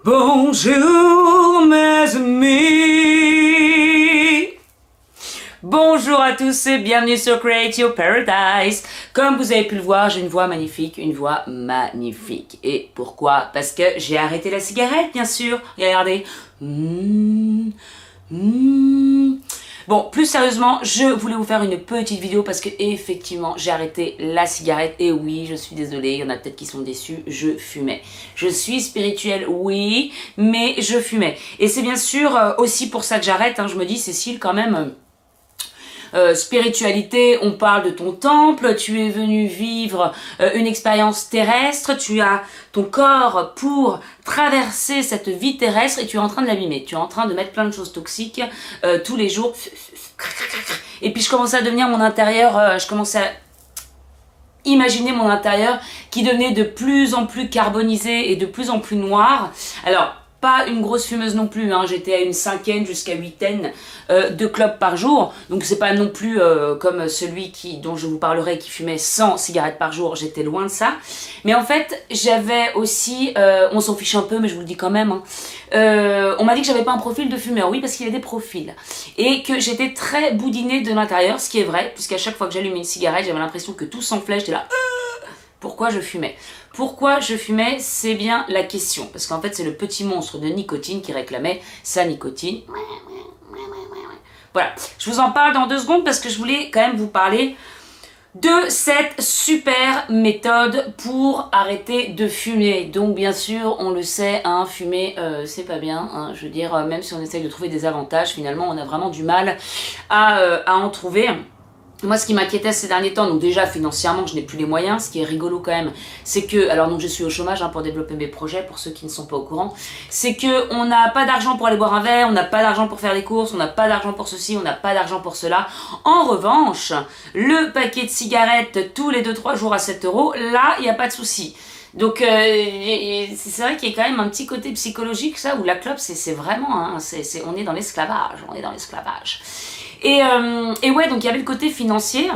Bonjour mes amis. Bonjour à tous et bienvenue sur Create Your Paradise. Comme vous avez pu le voir, j'ai une voix magnifique, Et pourquoi? Parce que j'ai arrêté la cigarette, bien sûr. Regardez. Bon, plus sérieusement, je voulais vous faire une petite vidéo parce que effectivement, j'ai arrêté la cigarette. Et oui, je suis désolée, il y en a peut-être qui sont déçus, je fumais. Je suis spirituelle, oui, mais je fumais. Et c'est bien sûr aussi pour ça que j'arrête, hein. Je me dis, Cécile, quand même... spiritualité, on parle de ton temple, tu es venu vivre une expérience terrestre, tu as ton corps pour traverser cette vie terrestre et tu es en train de l'abîmer, tu es en train de mettre plein de choses toxiques tous les jours. Et puis je commençais à devenir mon intérieur, je commençais à imaginer mon intérieur qui devenait de plus en plus carbonisé et de plus en plus noir. Alors, pas une grosse fumeuse non plus, hein. J'étais à une 5e jusqu'à 8e de clopes par jour, donc c'est pas non plus comme celui dont je vous parlerai qui fumait 100 cigarettes par jour, j'étais loin de ça. Mais en fait, j'avais aussi, on s'en fiche un peu, mais je vous le dis quand même, hein. On m'a dit que j'avais pas un profil de fumeur, oui, parce qu'il y a des profils, et que j'étais très boudinée de l'intérieur, ce qui est vrai, puisqu'à chaque fois que j'allumais une cigarette, j'avais l'impression que tout s'enflait, j'étais là... Pourquoi je fumais? Pourquoi je fumais? C'est bien la question. Parce qu'en fait, c'est le petit monstre de nicotine qui réclamait sa nicotine. Voilà. Je vous en parle dans 2 secondes parce que je voulais quand même vous parler de cette super méthode pour arrêter de fumer. Donc bien sûr, on le sait, hein, fumer, c'est pas bien. Hein, je veux dire, même si on essaye de trouver des avantages, finalement, on a vraiment du mal à en trouver. Moi, ce qui m'inquiétait ces derniers temps, donc déjà financièrement, je n'ai plus les moyens, ce qui est rigolo quand même, c'est que, alors donc je suis au chômage hein, pour développer mes projets, pour ceux qui ne sont pas au courant, c'est que on n'a pas d'argent pour aller boire un verre, on n'a pas d'argent pour faire des courses, on n'a pas d'argent pour ceci, on n'a pas d'argent pour cela. En revanche, le paquet de cigarettes tous les 2-3 jours à 7 €, là, il n'y a pas de souci. Donc c'est vrai qu'il y a quand même un petit côté psychologique, ça, où la clope, c'est vraiment, hein, on est dans l'esclavage, Et ouais, donc il y avait le côté financier,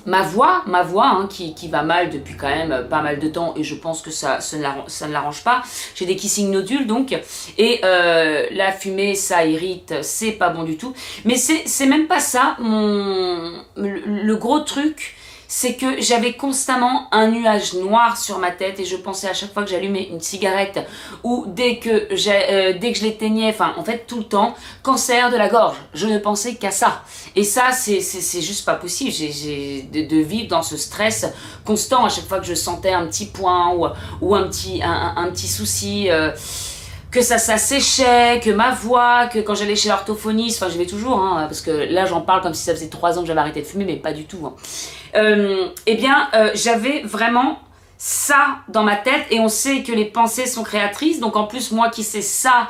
ma voix hein, qui va mal depuis quand même pas mal de temps et je pense que ça ne l'arrange pas. J'ai des kissing nodules donc, et la fumée ça irrite, c'est pas bon du tout. Mais c'est même pas ça, le gros truc, c'est que j'avais constamment un nuage noir sur ma tête et je pensais à chaque fois que j'allumais une cigarette ou dès que je l'éteignais, enfin en fait tout le temps, cancer de la gorge. Je ne pensais qu'à ça. Et ça, c'est juste pas possible. De vivre dans ce stress constant à chaque fois que je sentais un petit point ou un petit souci. Que ça séchait, que ma voix, que quand j'allais chez l'orthophoniste, enfin j'y vais toujours, hein, parce que là j'en parle comme si ça faisait 3 ans que j'avais arrêté de fumer, mais pas du tout. Hein. J'avais vraiment ça dans ma tête, et on sait que les pensées sont créatrices, donc en plus moi qui sais ça,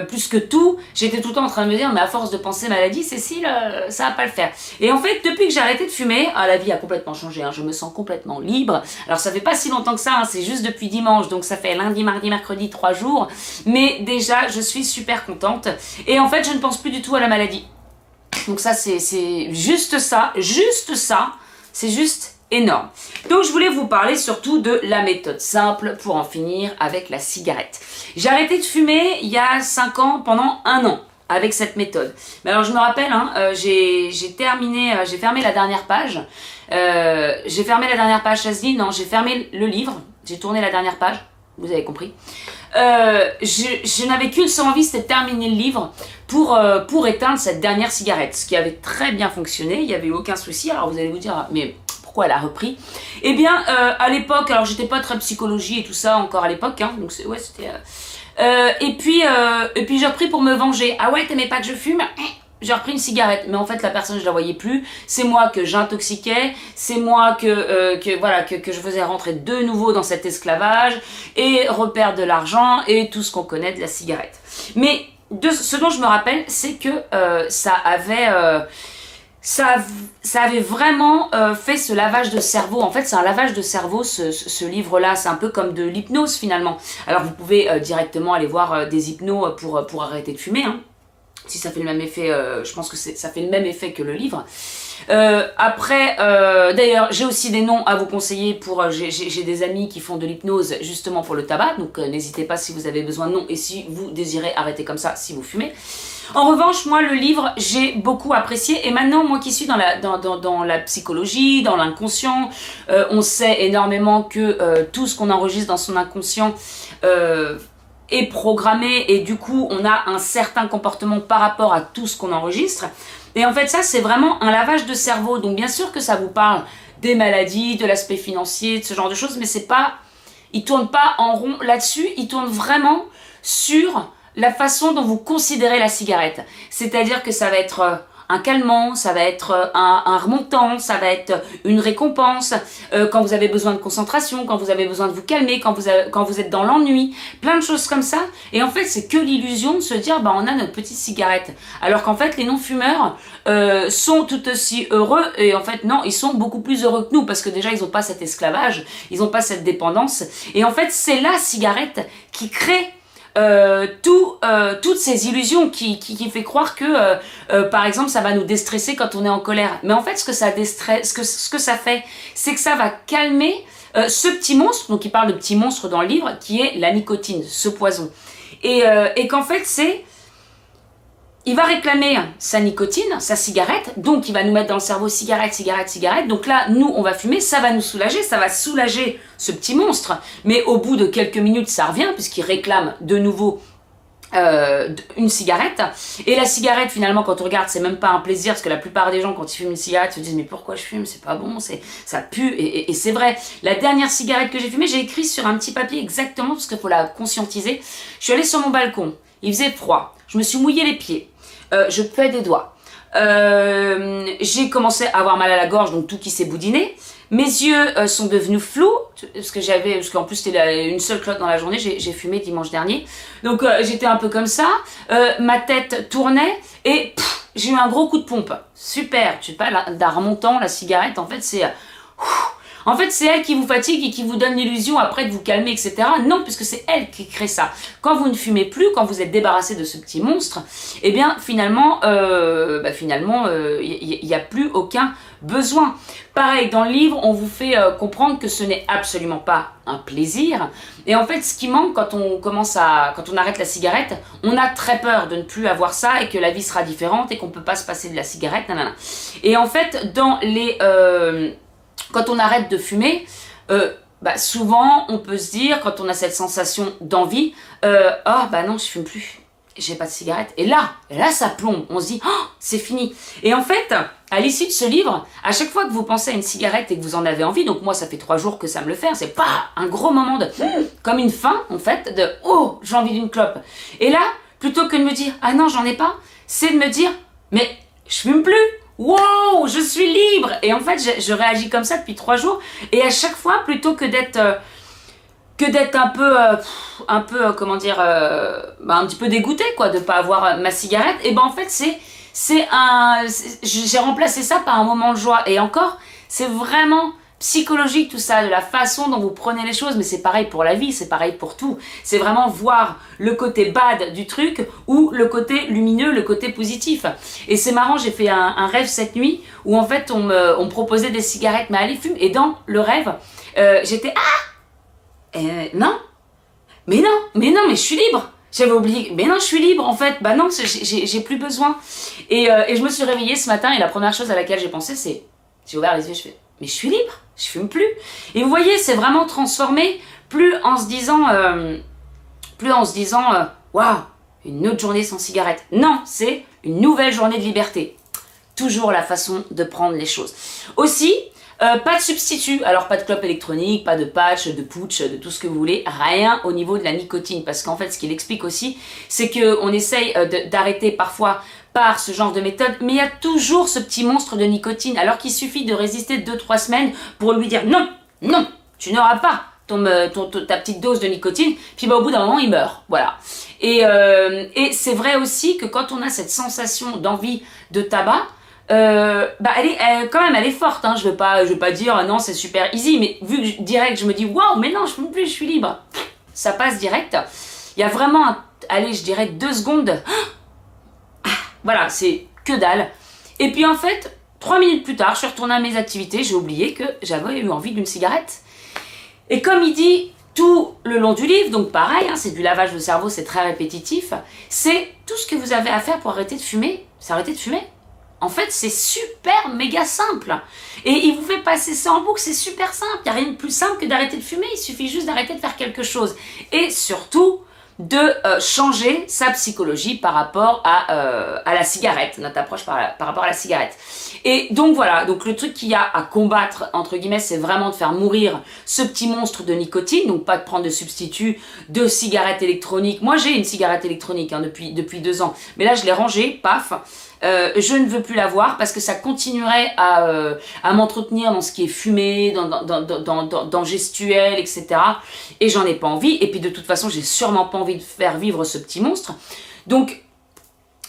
plus que tout, j'étais tout le temps en train de me dire mais à force de penser maladie, Cécile, ça va pas le faire. Et en fait, depuis que j'ai arrêté de fumer, la vie a complètement changé, hein, je me sens complètement libre. Alors ça fait pas si longtemps que ça, hein, c'est juste depuis dimanche, donc ça fait lundi, mardi, mercredi, 3 jours, mais déjà je suis super contente, et en fait je ne pense plus du tout à la maladie. Donc ça c'est juste ça, c'est juste énorme. Donc je voulais vous parler surtout de la méthode simple pour en finir avec la cigarette. J'ai arrêté de fumer il y a 5 ans, pendant 1 an, avec cette méthode. Mais alors je me rappelle, hein, j'ai fermé la dernière page. J'ai fermé la dernière page, ça se dit, non, j'ai fermé le livre, j'ai tourné la dernière page, vous avez compris. Je n'avais qu'une seule envie, c'était de terminer le livre pour éteindre cette dernière cigarette, ce qui avait très bien fonctionné, il n'y avait aucun souci. Alors vous allez vous dire, mais pourquoi elle a repris? Eh bien, à l'époque, alors j'étais pas très psychologie et tout ça encore à l'époque, hein, donc ouais, c'était... et puis j'ai repris pour me venger. Ah ouais, t'aimais pas que je fume? J'ai repris une cigarette, mais en fait la personne je la voyais plus, c'est moi que j'intoxiquais, c'est moi que je faisais rentrer de nouveau dans cet esclavage et reperdre de l'argent et tout ce qu'on connaît de la cigarette. Mais ce dont je me rappelle, c'est que ça avait vraiment fait ce lavage de cerveau. En fait, c'est un lavage de cerveau, ce livre-là. C'est un peu comme de l'hypnose, finalement. Alors, vous pouvez directement aller voir des hypnos pour arrêter de fumer, hein. Si ça fait le même effet, je pense que ça fait le même effet que le livre. Après, d'ailleurs, j'ai aussi des noms à vous conseiller pour... j'ai des amis qui font de l'hypnose justement pour le tabac, donc n'hésitez pas si vous avez besoin de noms et si vous désirez arrêter comme ça, si vous fumez. En revanche, moi, le livre, j'ai beaucoup apprécié. Et maintenant, moi qui suis dans la psychologie, dans l'inconscient, on sait énormément que tout ce qu'on enregistre dans son inconscient est programmé. Et du coup, on a un certain comportement par rapport à tout ce qu'on enregistre. Et en fait, ça, c'est vraiment un lavage de cerveau. Donc, bien sûr que ça vous parle des maladies, de l'aspect financier, de ce genre de choses. Mais c'est pas... Il tourne pas en rond là-dessus. Il tourne vraiment sur... la façon dont vous considérez la cigarette. C'est-à-dire que ça va être un calmant, ça va être un remontant, ça va être une récompense, quand vous avez besoin de concentration, quand vous avez besoin de vous calmer, quand vous êtes dans l'ennui, plein de choses comme ça. Et en fait, c'est que l'illusion de se dire, bah, on a notre petite cigarette. Alors qu'en fait, les non-fumeurs sont tout aussi heureux, et en fait, non, ils sont beaucoup plus heureux que nous, parce que déjà, ils n'ont pas cet esclavage, ils n'ont pas cette dépendance. Et en fait, c'est la cigarette qui crée toutes ces illusions qui fait croire que par exemple ça va nous déstresser quand on est en colère, mais en fait ce que ça déstresse, ce que ça fait, c'est que ça va calmer ce petit monstre. Donc il parle de petit monstre dans le livre qui est la nicotine, ce poison, et qu'en fait il va réclamer sa nicotine, sa cigarette, donc il va nous mettre dans le cerveau cigarette, cigarette, cigarette. Donc là, nous, on va fumer, ça va nous soulager, ça va soulager ce petit monstre. Mais au bout de quelques minutes, ça revient, puisqu'il réclame de nouveau une cigarette. Et la cigarette, finalement, quand on regarde, c'est même pas un plaisir, parce que la plupart des gens, quand ils fument une cigarette, se disent « Mais pourquoi je fume? C'est pas bon, ça pue. » Et c'est vrai. La dernière cigarette que j'ai fumée, j'ai écrit sur un petit papier exactement, parce qu'il faut la conscientiser. Je suis allée sur mon balcon, il faisait froid, je me suis mouillé les pieds. Je puais des doigts. J'ai commencé à avoir mal à la gorge, donc tout qui s'est boudiné. Mes yeux sont devenus flous, parce qu'en plus c'était une seule clope dans la journée, j'ai fumé dimanche dernier. Donc j'étais un peu comme ça. Ma tête tournait et j'ai eu un gros coup de pompe. Super, tu sais pas, d'un remontant, la cigarette, en fait c'est... En fait, c'est elle qui vous fatigue et qui vous donne l'illusion après de vous calmer, etc. Non, puisque c'est elle qui crée ça. Quand vous ne fumez plus, quand vous êtes débarrassé de ce petit monstre, eh bien, finalement, il n'y a plus aucun besoin. Pareil, dans le livre, on vous fait comprendre que ce n'est absolument pas un plaisir. Et en fait, ce qui manque quand on arrête la cigarette, on a très peur de ne plus avoir ça et que la vie sera différente et qu'on ne peut pas se passer de la cigarette. Nanana. Et en fait, quand on arrête de fumer, souvent on peut se dire, quand on a cette sensation d'envie, oh bah non, je fume plus, j'ai pas de cigarette. Et là ça plombe, on se dit, oh, c'est fini. Et en fait, à l'issue de ce livre, à chaque fois que vous pensez à une cigarette et que vous en avez envie, donc moi ça fait 3 jours que ça me le fait, c'est pas un gros moment de, comme une faim en fait, de, oh, j'ai envie d'une clope. Et là, plutôt que de me dire, ah non, j'en ai pas, c'est de me dire, mais je fume plus. Wow, je suis libre! Et en fait, je réagis comme ça depuis 3 jours. Et à chaque fois, plutôt que d'être un petit peu dégoûté, quoi, de pas avoir ma cigarette, et ben en fait, j'ai remplacé ça par un moment de joie. Et encore, c'est vraiment psychologique tout ça, de la façon dont vous prenez les choses, mais c'est pareil pour la vie, c'est pareil pour tout. C'est vraiment voir le côté bad du truc ou le côté lumineux, le côté positif. Et c'est marrant, j'ai fait un rêve cette nuit où en fait on me proposait des cigarettes, mais allez fume. Et dans le rêve, j'étais non, mais je suis libre. J'avais oublié, mais non, je suis libre en fait. Bah non, j'ai plus besoin. Et je me suis réveillée ce matin et la première chose à laquelle j'ai pensé, c'est, j'ai ouvert les yeux, je fais, mais je suis libre, je fume plus. Et vous voyez, c'est vraiment transformé, plus en se disant, waouh, une autre journée sans cigarette. Non, c'est une nouvelle journée de liberté. Toujours la façon de prendre les choses. Aussi, pas de substitut, alors pas de clope électronique, pas de patch, de putsch, de tout ce que vous voulez, rien au niveau de la nicotine, parce qu'en fait ce qu'il explique aussi, c'est qu'on essaye d'arrêter parfois par ce genre de méthode, mais il y a toujours ce petit monstre de nicotine, alors qu'il suffit de résister 2-3 semaines pour lui dire non, non, tu n'auras pas ta petite dose de nicotine, puis au bout d'un moment il meurt, voilà. Et c'est vrai aussi que quand on a cette sensation d'envie de tabac, elle est forte, hein. Je vais pas dire non c'est super easy, mais vu que direct je me dis waouh, mais non je fume plus, je suis libre, ça passe direct. Il y a vraiment je dirais 2 secondes, voilà, c'est que dalle. Et puis en fait 3 minutes plus tard, je suis retournée à mes activités, j'ai oublié que j'avais eu envie d'une cigarette. Et comme il dit tout le long du livre, donc pareil, hein, c'est du lavage de cerveau, c'est très répétitif, c'est tout ce que vous avez à faire pour arrêter de fumer, c'est arrêter de fumer. En fait, c'est super méga simple. Et il vous fait passer ça en boucle, c'est super simple. Il n'y a rien de plus simple que d'arrêter de fumer, il suffit juste d'arrêter de faire quelque chose. Et surtout, de changer sa psychologie par rapport à la cigarette, notre approche par rapport à la cigarette. Et donc voilà, donc le truc qu'il y a à combattre, entre guillemets, c'est vraiment de faire mourir ce petit monstre de nicotine, donc pas de prendre de substitut de cigarette électronique. Moi j'ai une cigarette électronique hein, depuis 2 ans, mais là je l'ai rangée, paf. Je ne veux plus l'avoir parce que ça continuerait à m'entretenir dans ce qui est fumé, dans gestuel, etc. Et j'en ai pas envie. Et puis de toute façon, j'ai sûrement pas envie de faire vivre ce petit monstre. Donc,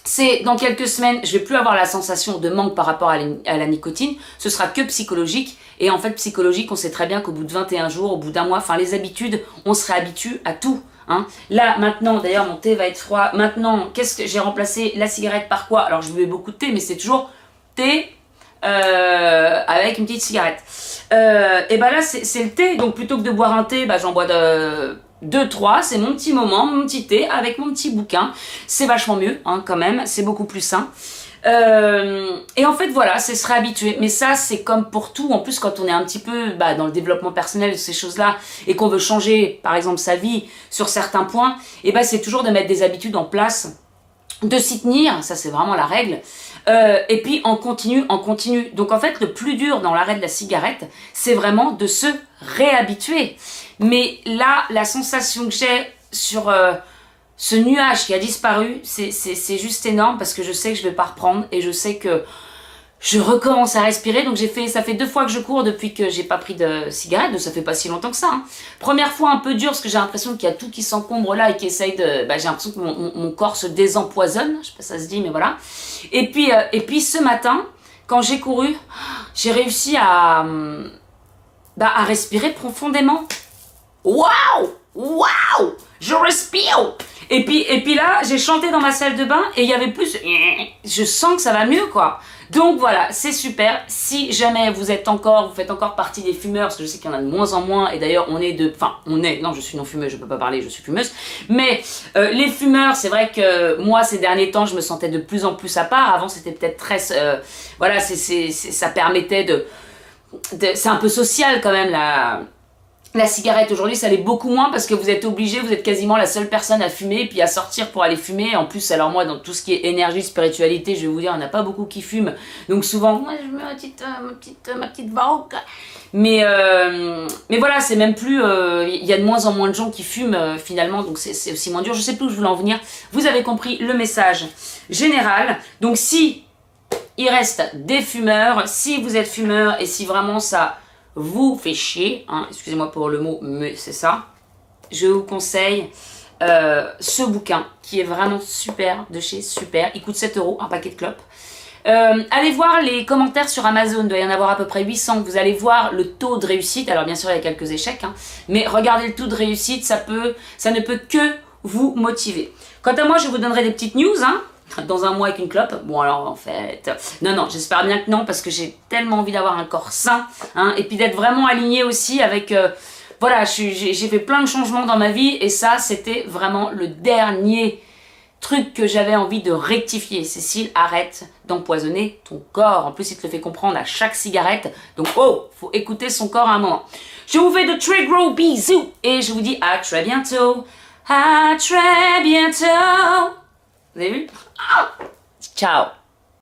c'est dans quelques semaines, je vais plus avoir la sensation de manque par rapport à la nicotine. Ce sera que psychologique. Et en fait, psychologique, on sait très bien qu'au bout de 21 jours, au bout d'un mois, enfin les habitudes, on se réhabitue à tout. Hein. Là, maintenant, d'ailleurs, mon thé va être froid. Maintenant, qu'est-ce que j'ai remplacé la cigarette par quoi? Alors, je buvais beaucoup de thé, mais c'est toujours thé avec une petite cigarette. Et ben là, c'est le thé. Donc, plutôt que de boire un thé, bah, j'en bois 2-3. C'est mon petit moment, mon petit thé avec mon petit bouquin. C'est vachement mieux, hein, quand même. C'est beaucoup plus sain. Et en fait voilà, c'est se réhabituer, mais ça c'est comme pour tout, en plus quand on est un petit peu dans le développement personnel, ces choses là, et qu'on veut changer par exemple sa vie sur certains points, et c'est toujours de mettre des habitudes en place, de s'y tenir, ça c'est vraiment la règle, et puis en continu, donc en fait le plus dur dans l'arrêt de la cigarette, c'est vraiment de se réhabituer, mais là la sensation que j'ai sur ce nuage qui a disparu, c'est juste énorme parce que je sais que je vais pas reprendre et je sais que je recommence à respirer. Donc ça fait 2 fois que je cours depuis que j'ai pas pris de cigarette, donc ça fait pas si longtemps que ça. Hein. Première fois un peu dur parce que j'ai l'impression qu'il y a tout qui s'encombre là et qui essaye de... j'ai l'impression que mon corps se désempoisonne, je sais pas si ça se dit mais voilà. Et puis ce matin, quand j'ai couru, j'ai réussi à respirer profondément. Waouh! Waouh! Je respire! Et puis là, j'ai chanté dans ma salle de bain et il y avait plus... Je sens que ça va mieux, quoi. Donc voilà, c'est super. Si jamais vous faites encore partie des fumeurs, parce que je sais qu'il y en a de moins en moins, et d'ailleurs non, je suis non fumeuse, je peux pas parler, je suis fumeuse, mais les fumeurs, c'est vrai que moi, ces derniers temps, je me sentais de plus en plus à part. Avant, c'était peut-être très... voilà, ça permettait c'est un peu social quand même, la cigarette. Aujourd'hui ça l'est beaucoup moins parce que vous êtes obligé, vous êtes quasiment la seule personne à fumer puis à sortir pour aller fumer. En plus alors moi dans tout ce qui est énergie, spiritualité, je vais vous dire, il n'y en a pas beaucoup qui fument. Donc souvent, moi je mets ma petite vogue. Mais voilà, c'est même plus... Il y a de moins en moins de gens qui fument finalement, donc c'est aussi moins dur. Je sais plus où je voulais en venir. Vous avez compris le message général. Donc si il reste des fumeurs, si vous êtes fumeur et si vraiment ça... vous fait chier, hein, excusez-moi pour le mot, mais c'est ça. Je vous conseille ce bouquin qui est vraiment super, de chez Super. Il coûte 7 €, un paquet de clopes. Allez voir les commentaires sur Amazon, il doit y en avoir à peu près 800. Vous allez voir le taux de réussite. Alors bien sûr, il y a quelques échecs, hein, mais regardez le taux de réussite, ça ne peut que vous motiver. Quant à moi, je vous donnerai des petites news, hein. Dans un mois avec une clope. Bon alors en fait, non, j'espère bien que non parce que j'ai tellement envie d'avoir un corps sain, hein, et puis d'être vraiment aligné aussi avec, voilà, j'ai fait plein de changements dans ma vie et ça c'était vraiment le dernier truc que j'avais envie de rectifier. Cécile, arrête d'empoisonner ton corps. En plus il te le fait comprendre à chaque cigarette, donc faut écouter son corps à un moment. Je vous fais de très gros bisous et je vous dis à très bientôt. À très bientôt. Vous avez vu? Ciao.